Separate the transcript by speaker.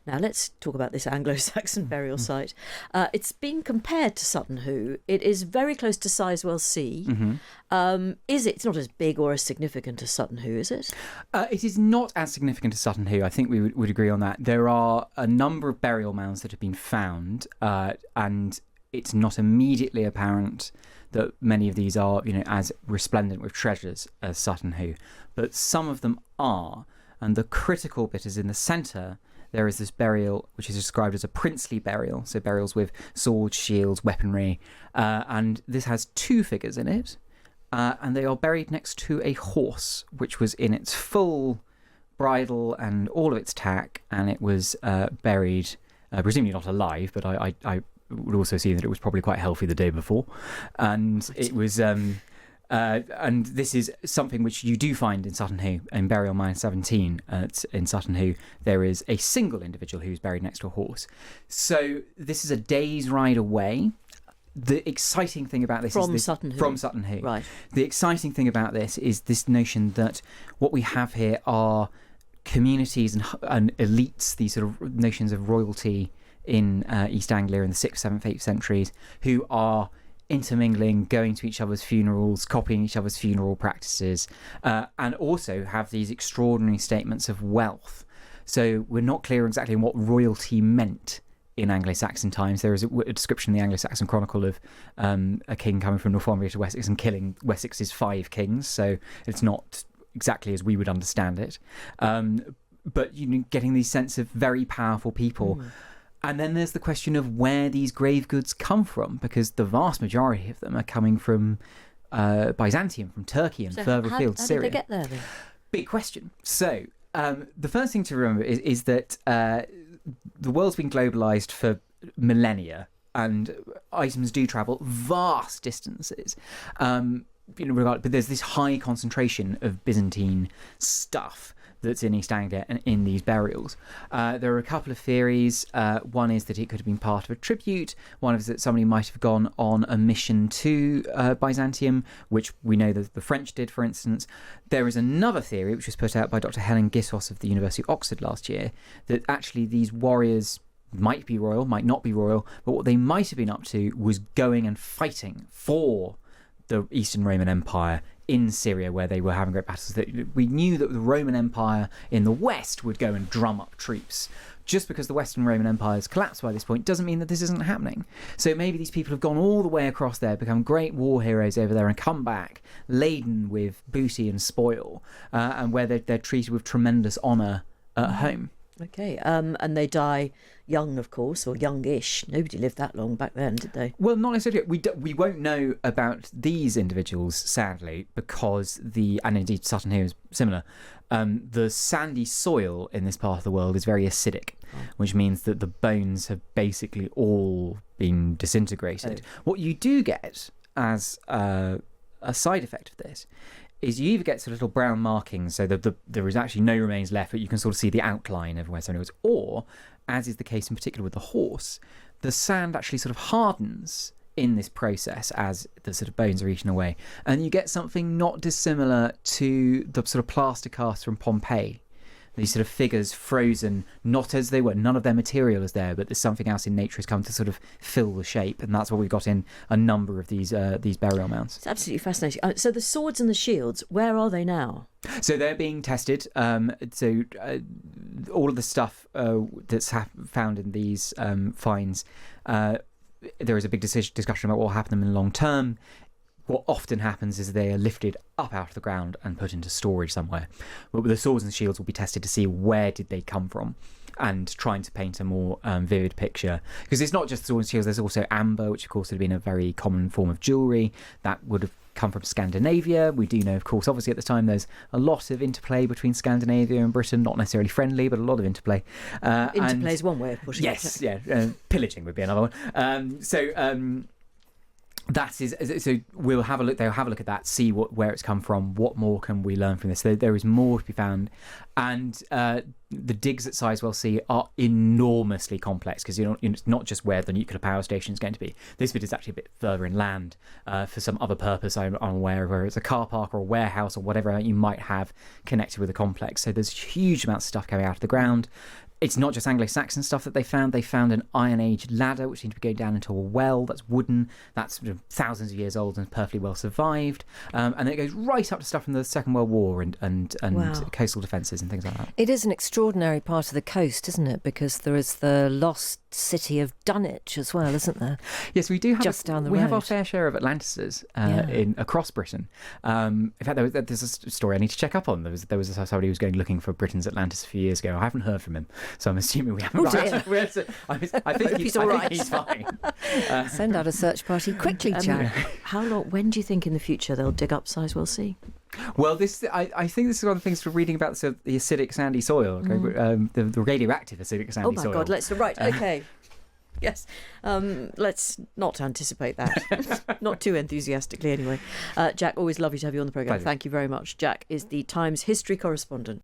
Speaker 1: Now let's talk about this Anglo-Saxon burial site. It's been compared to Sutton Hoo. It is very close to Sizewell C. It's not as big or as significant as Sutton Hoo, is it?
Speaker 2: It is not as significant as Sutton Hoo. I think we would agree on that. There are a number of burial mounds that have been found, and it's not immediately apparent that many of these are, as resplendent with treasures as Sutton Hoo, but some of them are. And the critical bit is in the centre. There is this burial which is described as a princely burial, so burials with swords, shields, weaponry, and this has two figures in it, and they are buried next to a horse which was in its full bridle and all of its tack, and it was buried, presumably not alive, but I would also see that it was probably quite healthy the day before, and it was. And this is something which you do find in Sutton Hoo. In Burial Mound 17 in Sutton Hoo, there is a single individual who's buried next to a horse. So this is a day's ride away. The exciting thing about this
Speaker 1: from
Speaker 2: is
Speaker 1: Sutton Hoo.
Speaker 2: From Sutton Hoo.
Speaker 1: Right.
Speaker 2: The exciting thing about this is this notion that what we have here are communities and elites, these sort of notions of royalty in East Anglia in the 6th, 7th, 8th centuries, who are intermingling, going to each other's funerals, copying each other's funeral practices, and also have these extraordinary statements of wealth. So we're not clear exactly what royalty meant in Anglo-Saxon times. There is a description in the Anglo-Saxon Chronicle of a king coming from Northumbria to Wessex and killing Wessex's 5 kings, so it's not exactly as we would understand it. But getting these sense of very powerful people. And then there's the question of where these grave goods come from, because the vast majority of them are coming from Byzantium, from Turkey and further afield, Syria.
Speaker 1: How did they get there then?
Speaker 2: Big question. So the first thing to remember is that the world's been globalised for millennia, and items do travel vast distances. But there's this high concentration of Byzantine stuff that's in East Anglia and in these burials. There are a couple of theories. One is that it could have been part of a tribute. One is that somebody might have gone on a mission to Byzantium, which we know that the French did, for instance. There is another theory, which was put out by Dr. Helen Gissos of the University of Oxford last year, that actually these warriors might be royal, might not be royal, but what they might have been up to was going and fighting for the Eastern Roman Empire in Syria, where they were having great battles. That we knew that the Roman Empire in the West would go and drum up troops. Just because the Western Roman Empire has collapsed by this point doesn't mean that this isn't happening. So maybe these people have gone all the way across there, become great war heroes over there, and come back laden with booty and spoil, and where they're treated with tremendous honour at home.
Speaker 1: Okay, and they die young, of course, or youngish. Nobody lived that long back then, did they?
Speaker 2: Well, not necessarily. We won't know about these individuals, sadly, because and indeed Sutton Hoo is similar. The sandy soil in this part of the world is very acidic, which means that the bones have basically all been disintegrated. What you do get as a side effect of this is you either get some little brown markings, so that there is actually no remains left, but you can sort of see the outline of where somebody was, or, as is the case in particular with the horse, the sand actually sort of hardens in this process as the sort of bones are eaten away, and you get something not dissimilar to the sort of plaster casts from Pompeii. These sort of figures frozen, not as they were, none of their material is there, but there's something else in nature has come to sort of fill the shape, and that's what we've got in a number of these burial mounds.
Speaker 1: It's absolutely fascinating. So the swords and the shields, where are they now?
Speaker 2: So they're being tested. All of the stuff that's found in these finds, there is a big discussion about what will happen to them in the long term. What often happens is they are lifted up out of the ground and put into storage somewhere. But the swords and shields will be tested to see where did they come from, and trying to paint a more vivid picture. Because it's not just swords and shields, there's also amber, which of course had been a very common form of jewellery that would have come from Scandinavia. We do know, of course, obviously at the time there's a lot of interplay between Scandinavia and Britain, not necessarily friendly, but a lot of interplay.
Speaker 1: Interplay is one way of putting it.
Speaker 2: Yes, yeah. Pillaging would be another one. So we'll have a look. They'll have a look at that, see where it's come from. What more can we learn from this? There is more to be found, and the digs at Sizewell C are enormously complex, because it's not just where the nuclear power station is going to be. This bit is actually a bit further inland for some other purpose. I'm unaware of, whether it's a car park or a warehouse or whatever you might have connected with the complex. So there's huge amounts of stuff coming out of the ground. It's not just Anglo-Saxon stuff that they found. They found an Iron Age ladder, which seemed to be going down into a well that's wooden, that's thousands of years old and perfectly well survived. And then it goes right up to stuff from the Second World War and
Speaker 1: Wow.
Speaker 2: coastal defences and things like that.
Speaker 3: It is an extraordinary part of the coast, isn't it? Because there is the lost city of Dunwich as well, isn't there?
Speaker 2: Yes, we do have
Speaker 3: Just down the
Speaker 2: we have our
Speaker 3: road.
Speaker 2: fair share of Atlantises
Speaker 3: Yeah.
Speaker 2: across Britain. In fact, there's a story I need to check up on. There was somebody who was going looking for Britain's Atlantis a few years ago. I haven't heard from him, so I'm assuming we haven't.
Speaker 3: Oh, dear.
Speaker 2: I think
Speaker 1: he's all right.
Speaker 2: he's fine.
Speaker 3: Send out a search party quickly, Jack.
Speaker 1: How long? When do you think in the future they'll dig up Sizewell C?
Speaker 2: Well, I think this is one of the things for reading about the acidic sandy soil, the radioactive acidic sandy
Speaker 1: Oh my
Speaker 2: soil.
Speaker 1: God! Right. Okay. Yes. Let's not anticipate that. Not too enthusiastically, anyway. Jack, always lovely to have you on the programme.
Speaker 2: Pleasure.
Speaker 1: Thank you very much. Jack is the Times history correspondent.